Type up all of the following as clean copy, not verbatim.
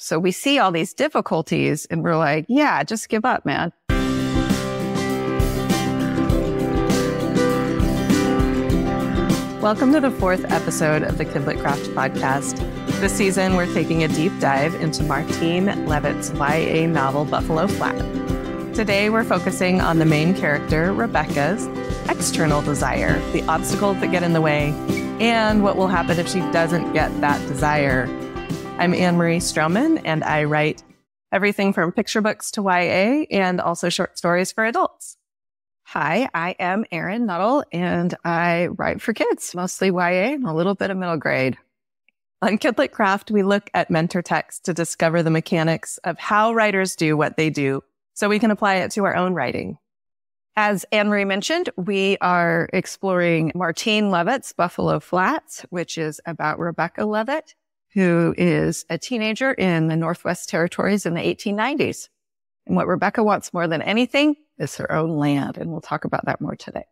So we see all these difficulties and we're like, yeah, just give up, man. Welcome to the 4th episode of the KidLit Craft podcast. This season, we're taking a deep dive into Martine Leavitt's YA novel, Buffalo Flat. Today, we're focusing on the main character, Rebecca's external desire, the obstacles that get in the way, and what will happen if she doesn't get that desire. I'm Anne-Marie Strohman, and I write everything from picture books to YA and also short stories for adults. Hi, I am Erin, Nuttall, and I write for kids, mostly YA and a little bit of middle grade. On KidLit Craft, we look at mentor texts to discover the mechanics of how writers do what they do so we can apply it to our own writing. As Anne-Marie mentioned, we are exploring Martine Leavitt's Buffalo Flats, which is about Rebecca Leavitt, who is a teenager in the Northwest Territories in the 1890s. And what Rebecca wants more than anything is her own land, and we'll talk about that more today.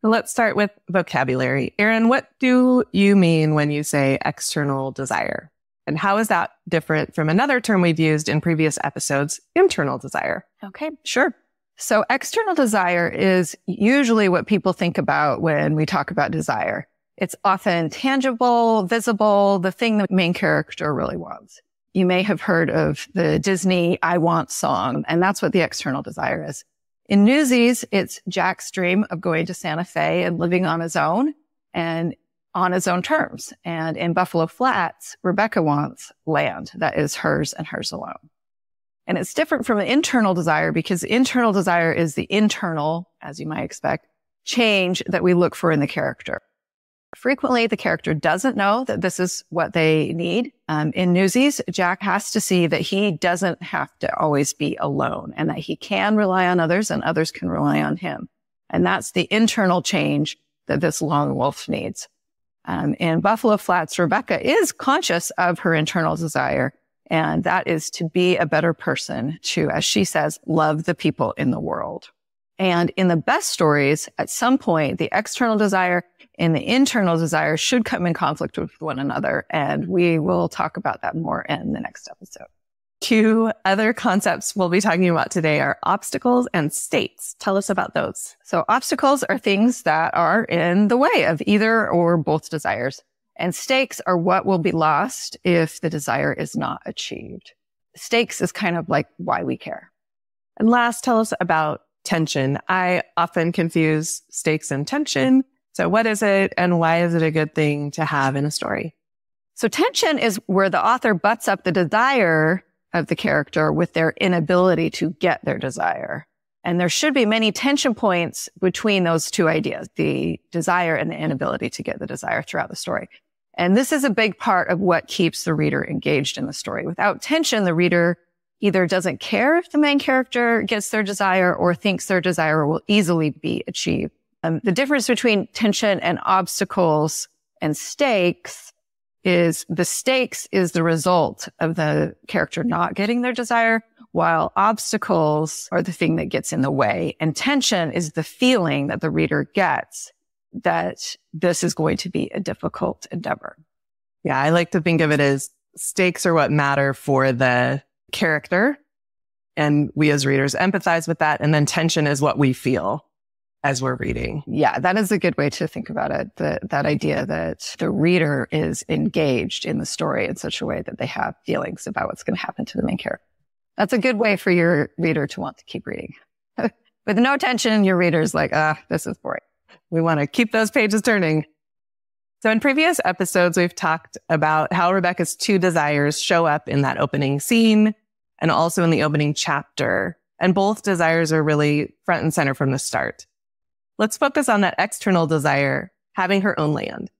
Let's start with vocabulary. Erin, what do you mean when you say external desire? And how is that different from another term we've used in previous episodes, internal desire? Okay, sure. So external desire is usually what people think about when we talk about desire. It's often tangible, visible, the thing the main character really wants. You may have heard of the Disney I Want song, and that's what the external desire is. In Newsies, it's Jack's dream of going to Santa Fe and living on his own and on his own terms. And in Buffalo Flats, Rebecca wants land that is hers and hers alone. And it's different from an internal desire because internal desire is the internal, as you might expect, change that we look for in the character. Frequently, the character doesn't know that this is what they need. In Newsies, Jack has to see that he doesn't have to always be alone and that he can rely on others and others can rely on him. And that's the internal change that this lone wolf needs. In Buffalo Flats, Rebecca is conscious of her internal desire, and that is to be a better person, to, as she says, love the people in the world. And in the best stories, at some point, the external desire and the internal desire should come in conflict with one another. And we will talk about that more in the next episode. 2 other concepts we'll be talking about today are obstacles and stakes. Tell us about those. So obstacles are things that are in the way of either or both desires. And stakes are what will be lost if the desire is not achieved. Stakes is kind of like why we care. And last, tell us about tension. I often confuse stakes and tension. So what is it and why is it a good thing to have in a story? So tension is where the author butts up the desire of the character with their inability to get their desire. And there should be many tension points between those two ideas, the desire and the inability to get the desire throughout the story. And this is a big part of what keeps the reader engaged in the story. Without tension, the reader either doesn't care if the main character gets their desire or thinks their desire will easily be achieved. The difference between tension and obstacles and stakes is the stakes is the result of the character not getting their desire, while obstacles are the thing that gets in the way. And tension is the feeling that the reader gets that this is going to be a difficult endeavor. Yeah, I like to think of it as stakes are what matter for the character. And we as readers empathize with that. And then tension is what we feel as we're reading. Yeah, that is a good way to think about it. That idea that the reader is engaged in the story in such a way that they have feelings about what's going to happen to the main character. That's a good way for your reader to want to keep reading. With no tension, your reader's like, this is boring. We want to keep those pages turning. So in previous episodes, we've talked about how Rebecca's 2 desires show up in that opening scene and also in the opening chapter. And both desires are really front and center from the start. Let's focus on that external desire, having her own land.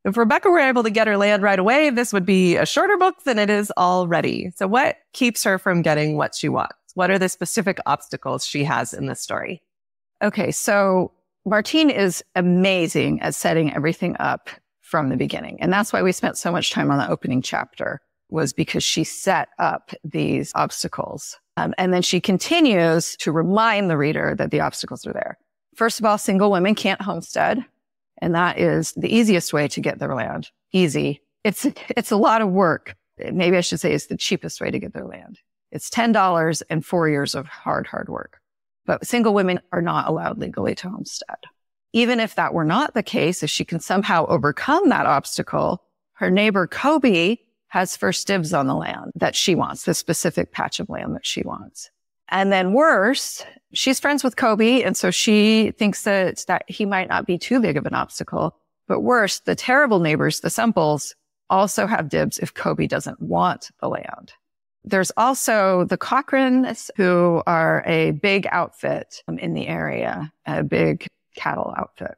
If Rebecca were able to get her land right away, this would be a shorter book than it is already. So what keeps her from getting what she wants? What are the specific obstacles she has in this story? Okay, so Martine is amazing at setting everything up from the beginning. And that's why we spent so much time on the opening chapter, was because she set up these obstacles. And then she continues to remind the reader that the obstacles are there. First of all, single women can't homestead. And that is the easiest way to get their land. Easy. It's a lot of work. maybe I should say it's the cheapest way to get their land. It's $10 and 4 years of hard work. But single women are not allowed legally to homestead. Even if that were not the case, if she can somehow overcome that obstacle, her neighbor Kobe has first dibs on the land that she wants, the specific patch of land that she wants. And then worse, she's friends with Kobe, and so she thinks that he might not be too big of an obstacle. But worse, the terrible neighbors, the Semples, also have dibs if Kobe doesn't want the land. There's also the Cochrans, who are a big outfit in the area, a big cattle outfit.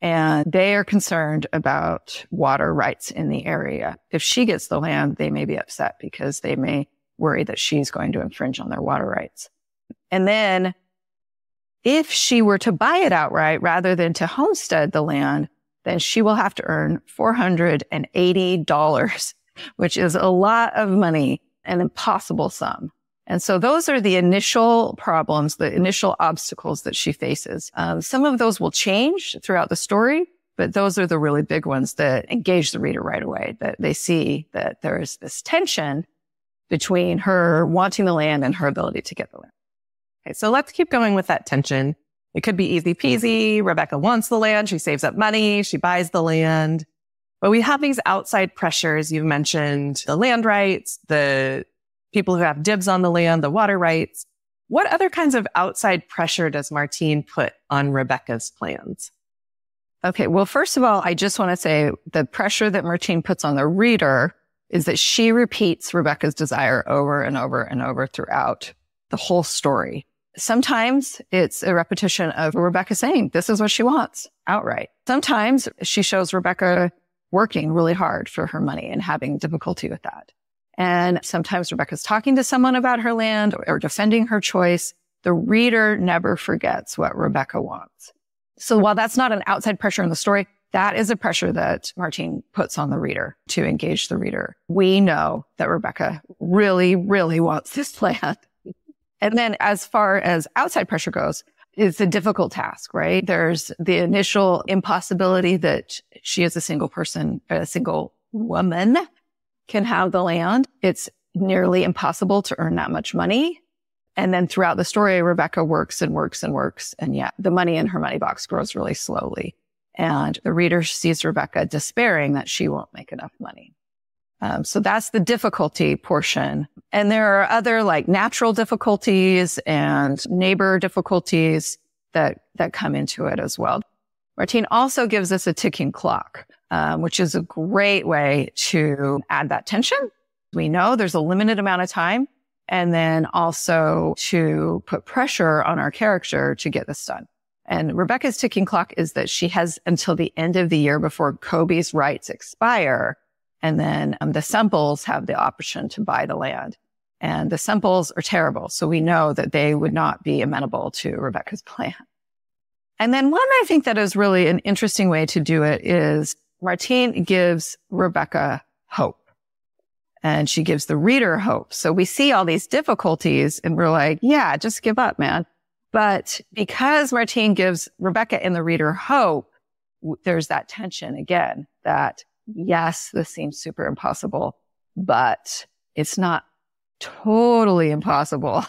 And they are concerned about water rights in the area. If she gets the land, they may be upset because they may worry that she's going to infringe on their water rights. And then if she were to buy it outright rather than to homestead the land, then she will have to earn $480, which is a lot of money, an impossible sum. And so those are the initial problems, the initial obstacles that she faces. Some of those will change throughout the story, but those are the really big ones that engage the reader right away, that they see that there is this tension between her wanting the land and her ability to get the land. Okay, so let's keep going with that tension. It could be easy peasy. Rebecca wants the land. She saves up money. She buys the land. But we have these outside pressures. You've mentioned the land rights, the people who have dibs on the land, the water rights. What other kinds of outside pressure does Martine put on Rebecca's plans? Okay, well, first of all, I just want to say the pressure that Martine puts on the reader is that she repeats Rebecca's desire over and over and over throughout the whole story. Sometimes it's a repetition of Rebecca saying, this is what she wants outright. Sometimes she shows Rebecca working really hard for her money and having difficulty with that. And sometimes Rebecca's talking to someone about her land or defending her choice. The reader never forgets what Rebecca wants. So while that's not an outside pressure in the story, that is a pressure that Martine puts on the reader to engage the reader. We know that Rebecca really, really wants this land. And then as far as outside pressure goes, it's a difficult task, right? There's the initial impossibility that she is a single person, a single woman can have the land. It's nearly impossible to earn that much money. And then throughout the story, Rebecca works and works and works. And yet the money in her money box grows really slowly. And the reader sees Rebecca despairing that she won't make enough money. So that's the difficulty portion. And there are other like natural difficulties and neighbor difficulties that come into it as well. Martine also gives us a ticking clock, which is a great way to add that tension. We know there's a limited amount of time, and then also to put pressure on our character to get this done. And Rebecca's ticking clock is that she has until the end of the year before Kobe's rights expire. And then the Semples have the option to buy the land. And the Semples are terrible. So we know that they would not be amenable to Rebecca's plan. And then one I think that is really an interesting way to do it is Martine gives Rebecca hope. And she gives the reader hope. So we see all these difficulties and we're like, yeah, just give up, man. But because Martine gives Rebecca and the reader hope, there's that tension again that, yes, this seems super impossible, but it's not totally impossible.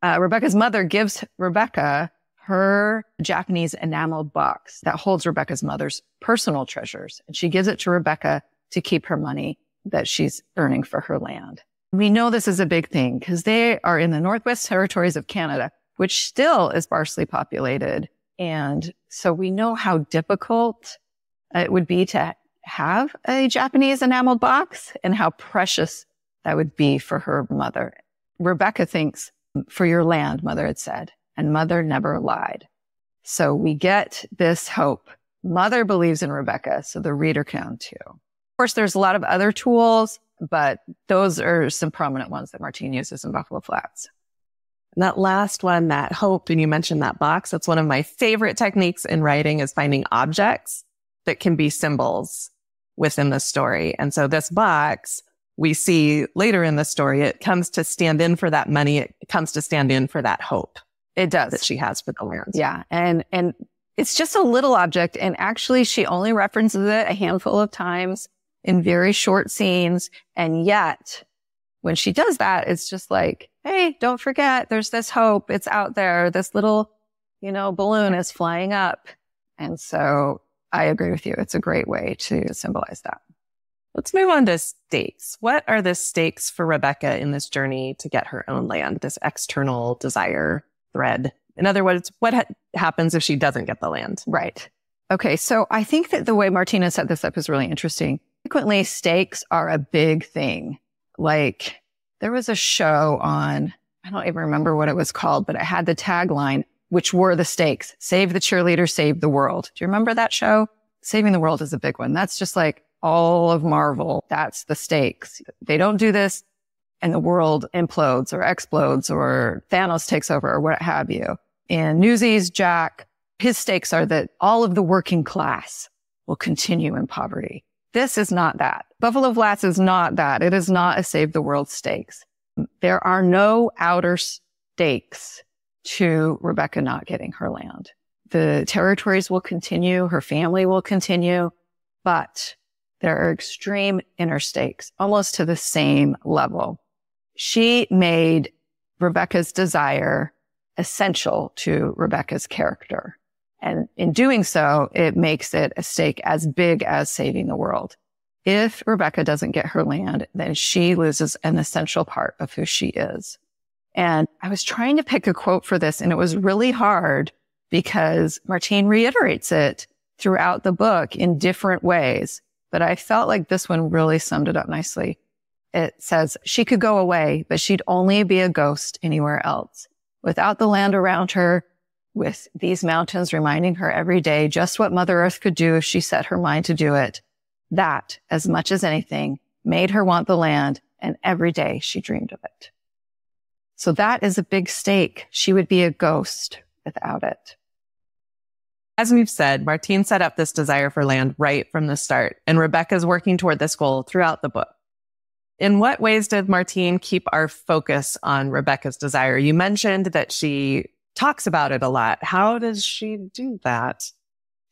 Rebecca's mother gives Rebecca her Japanese enameled box that holds Rebecca's mother's personal treasures. And she gives it to Rebecca to keep her money that she's earning for her land. We know this is a big thing because they are in the Northwest Territories of Canada, which still is sparsely populated. And so we know how difficult it would be to have a Japanese enameled box and how precious that would be for her mother. Rebecca thinks, for your land, mother had said, and mother never lied. So we get this hope. Mother believes in Rebecca, so the reader can too. Of course, there's a lot of other tools, but those are some prominent ones that Martine uses in Buffalo Flats. And that last one, that hope, and you mentioned that box, that's one of my favorite techniques in writing is finding objects that can be symbols within the story. And so this box, we see later in the story, it comes to stand in for that money. It comes to stand in for that hope. It does. That she has for the land. Yeah. And it's just a little object. And actually, she only references it a handful of times. in very short scenes. And yet when she does that, it's just like, hey, don't forget, there's this hope. It's out there. This little, balloon is flying up. And so I agree with you. It's a great way to symbolize that. Let's move on to stakes. What are the stakes for Rebecca in this journey to get her own land, this external desire thread? In other words, what happens if she doesn't get the land? Right. Okay. So I think that the way Martina set this up is really interesting. Frequently, stakes are a big thing. Like there was a show on, I don't even remember what it was called, but it had the tagline, which were the stakes: save the cheerleader, save the world. Do you remember that show? Saving the world is a big one. That's just like all of Marvel. That's the stakes. They don't do this and the world implodes or explodes or Thanos takes over or what have you. In Newsies, Jack, his stakes are that all of the working class will continue in poverty. This is not that. Buffalo Flats is not that. It is not a save the world stakes. There are no outer stakes to Rebecca not getting her land. The territories will continue. Her family will continue, but there are extreme inner stakes, almost to the same level. She made Rebecca's desire essential to Rebecca's character. And in doing so, it makes it a stake as big as saving the world. If Rebecca doesn't get her land, then she loses an essential part of who she is. And I was trying to pick a quote for this, and it was really hard because Martine reiterates it throughout the book in different ways. But I felt like this one really summed it up nicely. It says, she could go away, but she'd only be a ghost anywhere else. Without the land around her, with these mountains reminding her every day just what Mother Earth could do if she set her mind to do it. That, as much as anything, made her want the land, and every day she dreamed of it. So that is a big stake. She would be a ghost without it. As we've said, Martine set up this desire for land right from the start, and Rebecca's working toward this goal throughout the book. In what ways did Martine keep our focus on Rebecca's desire? You mentioned that she talks about it a lot. How does she do that?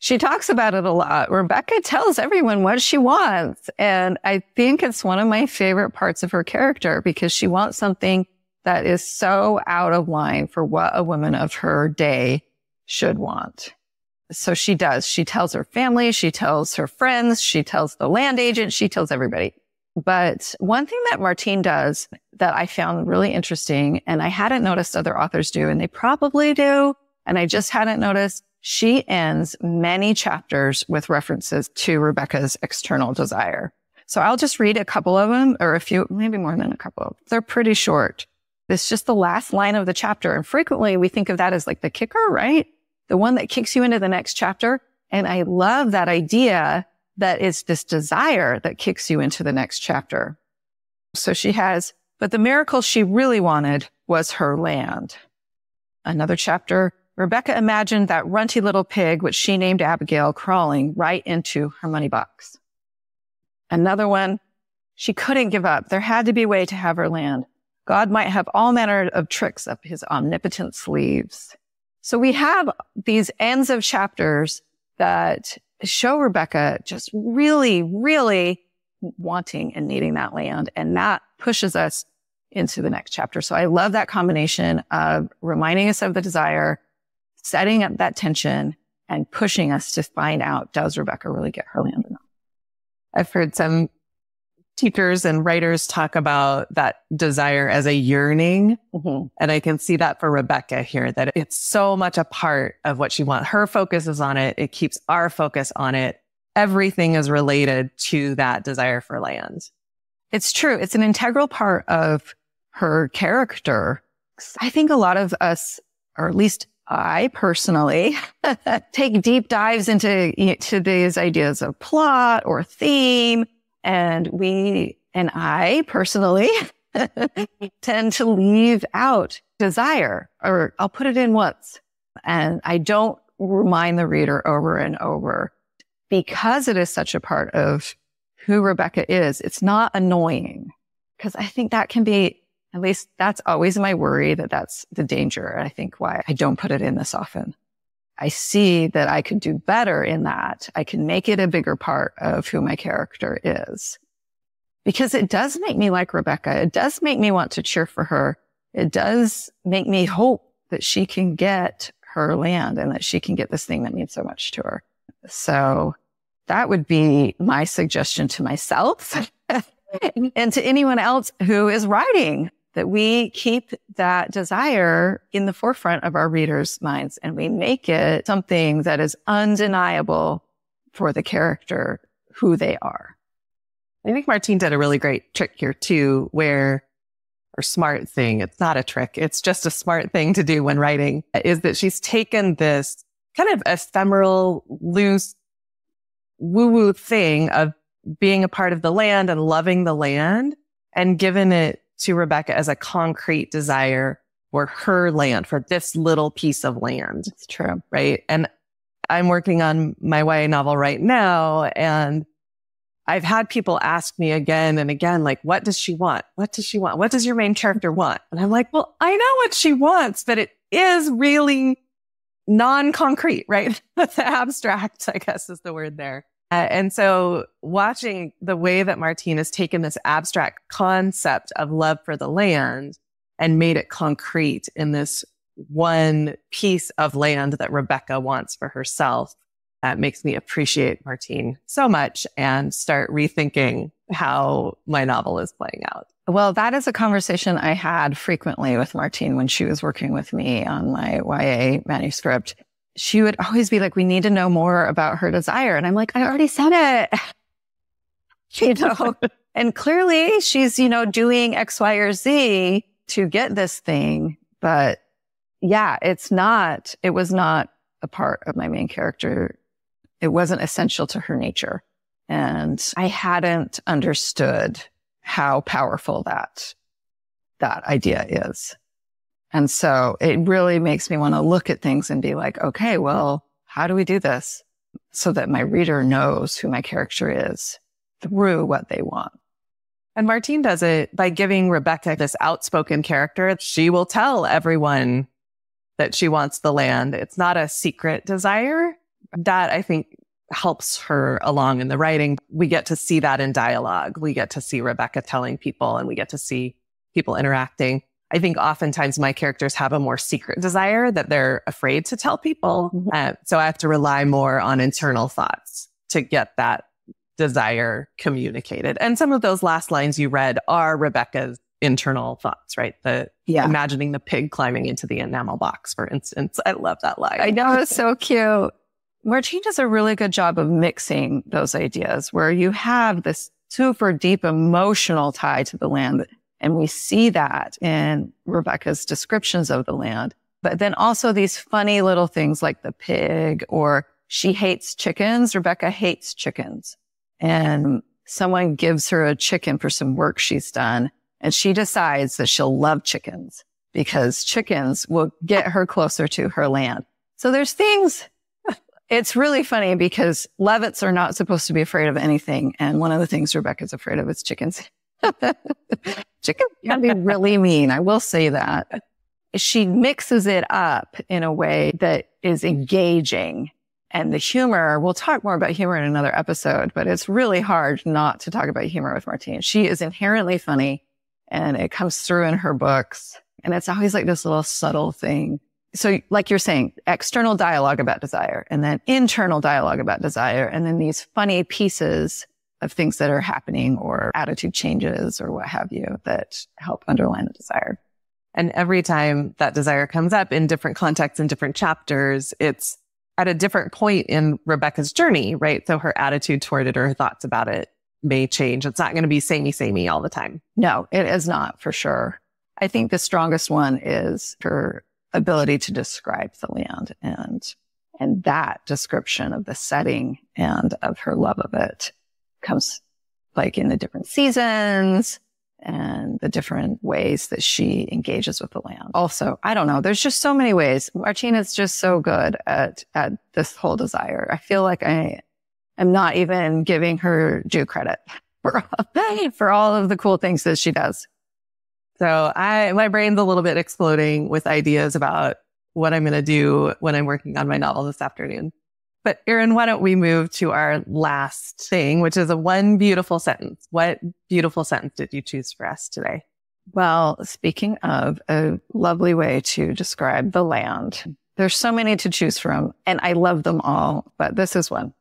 She talks about it a lot. Rebecca tells everyone what she wants. And I think it's one of my favorite parts of her character because she wants something that is so out of line for what a woman of her day should want. So she does. She tells her family, she tells her friends, she tells the land agent, she tells everybody. But one thing that Martine does that I found really interesting, and I hadn't noticed other authors do, and they probably do, and I just hadn't noticed, she ends many chapters with references to Rebecca's external desire. So I'll just read a couple of them, or a few, maybe more than a couple. They're pretty short. It's just the last line of the chapter. And frequently we think of that as like the kicker, right? The one that kicks you into the next chapter. And I love that idea that it's this desire that kicks you into the next chapter. So she has, but the miracle she really wanted was her land. Another chapter, Rebecca imagined that runty little pig, which she named Abigail, crawling right into her money box. Another one, she couldn't give up. There had to be a way to have her land. God might have all manner of tricks up his omnipotent sleeves. So we have these ends of chapters that show Rebecca just really, really wanting and needing that land. And that pushes us into the next chapter. So I love that combination of reminding us of the desire, setting up that tension, and pushing us to find out, does Rebecca really get her land or not? I've heard some teachers and writers talk about that desire as a yearning. Mm-hmm. And I can see that for Rebecca here, that it's so much a part of what she wants. Her focus is on it. It keeps our focus on it. Everything is related to that desire for land. It's true. It's an integral part of her character. I think a lot of us, or at least I personally, take deep dives into these ideas of plot or theme. And I personally tend to leave out desire, or I'll put it in once. And I don't remind the reader over and over because it is such a part of who Rebecca is. It's not annoying, because I think that can be, at least that's always my worry, that's the danger. I think why I don't put it in this often. I see that I could do better in that. I can make it a bigger part of who my character is. Because it does make me like Rebecca. It does make me want to cheer for her. It does make me hope that she can get her land and that she can get this thing that means so much to her. So that would be my suggestion to myself and to anyone else who is writing, that we keep that desire in the forefront of our readers' minds and we make it something that is undeniable for the character, who they are. I think Martine did a really great trick here too, or smart thing. It's not a trick. It's just a smart thing to do when writing, is that she's taken this kind of ephemeral, loose, woo-woo thing of being a part of the land and loving the land and given it to Rebecca as a concrete desire for her land, for this little piece of land. It's true. Right. And I'm working on my YA novel right now, and I've had people ask me again and again, like, what does she want? What does she want? What does your main character want? And I'm like, well, I know what she wants, but it is really non-concrete, right? Abstract, I guess is the word there. And so watching the way that Martine has taken this abstract concept of love for the land and made it concrete in this one piece of land that Rebecca wants for herself, makes me appreciate Martine so much and start rethinking how my novel is playing out. Well, that is a conversation I had frequently with Martine when she was working with me on my YA manuscript. She would always be like, we need to know more about her desire. And I'm like, I already said it. You know, and clearly she's, doing X, Y, or Z to get this thing. But yeah, it was not a part of my main character. It wasn't essential to her nature. And I hadn't understood how powerful that idea is. And so it really makes me want to look at things and be like, okay, well, how do we do this so that my reader knows who my character is through what they want? And Martine does it by giving Rebecca this outspoken character. She will tell everyone that she wants the land. It's not a secret desire. That, I think, helps her along in the writing. We get to see that in dialogue. We get to see Rebecca telling people, and we get to see people interacting. I think oftentimes my characters have a more secret desire that they're afraid to tell people. So I have to rely more on internal thoughts to get that desire communicated. And some of those last lines you read are Rebecca's internal thoughts, right? Imagining the pig climbing into the enamel box, for instance. I love that line. I know, it's so cute. Martine does a really good job of mixing those ideas where you have this super deep emotional tie to the land. And we see that in Rebecca's descriptions of the land. But then also these funny little things like the pig, or she hates chickens. Rebecca hates chickens. And someone gives her a chicken for some work she's done. And she decides that she'll love chickens because chickens will get her closer to her land. So there's things. It's really funny because Leavitts are not supposed to be afraid of anything. And one of the things Rebecca's afraid of is chickens. Chickens can be really mean. I will say that. She mixes it up in a way that is engaging. And the humor, we'll talk more about humor in another episode, but it's really hard not to talk about humor with Martine. She is inherently funny and it comes through in her books. And it's always like this little subtle thing. So like you're saying, external dialogue about desire and then internal dialogue about desire. And then these funny pieces of things that are happening or attitude changes or what have you that help underline the desire. And every time that desire comes up in different contexts and different chapters, it's at a different point in Rebecca's journey, right? So her attitude toward it or her thoughts about it may change. It's not going to be samey all the time. No, it is not, for sure. I think the strongest one is her ability to describe the land and that description of the setting and of her love of it comes like in the different seasons and the different ways that she engages with the land. Also, I don't know. There's just so many ways. Martine is just so good at this whole desire. I feel like I am not even giving her due credit for all of the cool things that she does. So my brain's a little bit exploding with ideas about what I'm going to do when I'm working on my novel this afternoon. But Erin, why don't we move to our last thing, which is one beautiful sentence. What beautiful sentence did you choose for us today? Well, speaking of a lovely way to describe the land, there's so many to choose from, and I love them all, but this is one.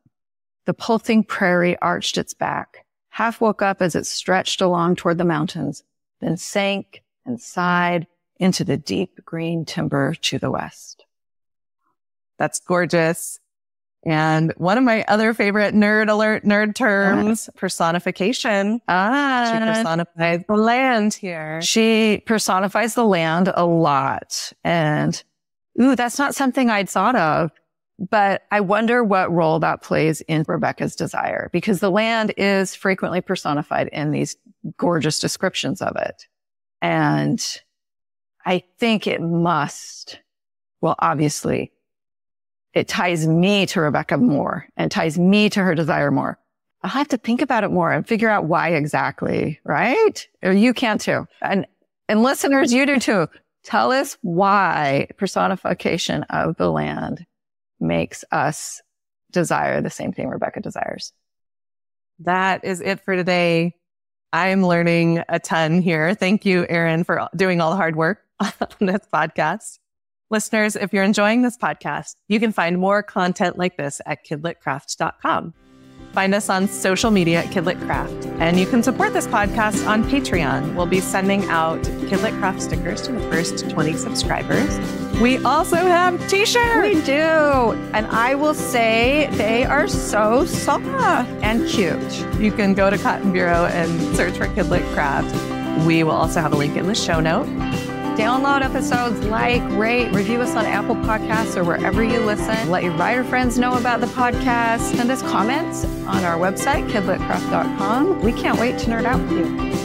The pulsing prairie arched its back, half woke up as it stretched along toward the mountains, then sank and sighed into the deep green timber to the west. That's gorgeous. And one of my other favorite nerd terms, personification. She personifies the land here. She personifies the land a lot. And, that's not something I'd thought of, but I wonder what role that plays in Rebecca's desire, because the land is frequently personified in these gorgeous descriptions of it. And I think it must, well, obviously, it ties me to Rebecca more and ties me to her desire more. I'll have to think about it more and figure out why exactly, right? Or you can too. And listeners, you do too. Tell us why personification of the land makes us desire the same thing Rebecca desires. That is it for today. I'm learning a ton here. Thank you, Erin, for doing all the hard work on this podcast. Listeners, if you're enjoying this podcast, you can find more content like this at KidLitCraft.com. Find us on social media at KidLit Craft, and you can support this podcast on Patreon. We'll be sending out KidLit Craft stickers to the first 20 subscribers. We also have t-shirts. We do. And I will say they are so soft and cute. You can go to Cotton Bureau and search for KidLit Craft. We will also have a link in the show note. Download episodes, rate, review us on Apple Podcasts or wherever you listen. Let your writer friends know about the podcast. Send us comments on our website, KidLitCraft.com. We can't wait to nerd out with you.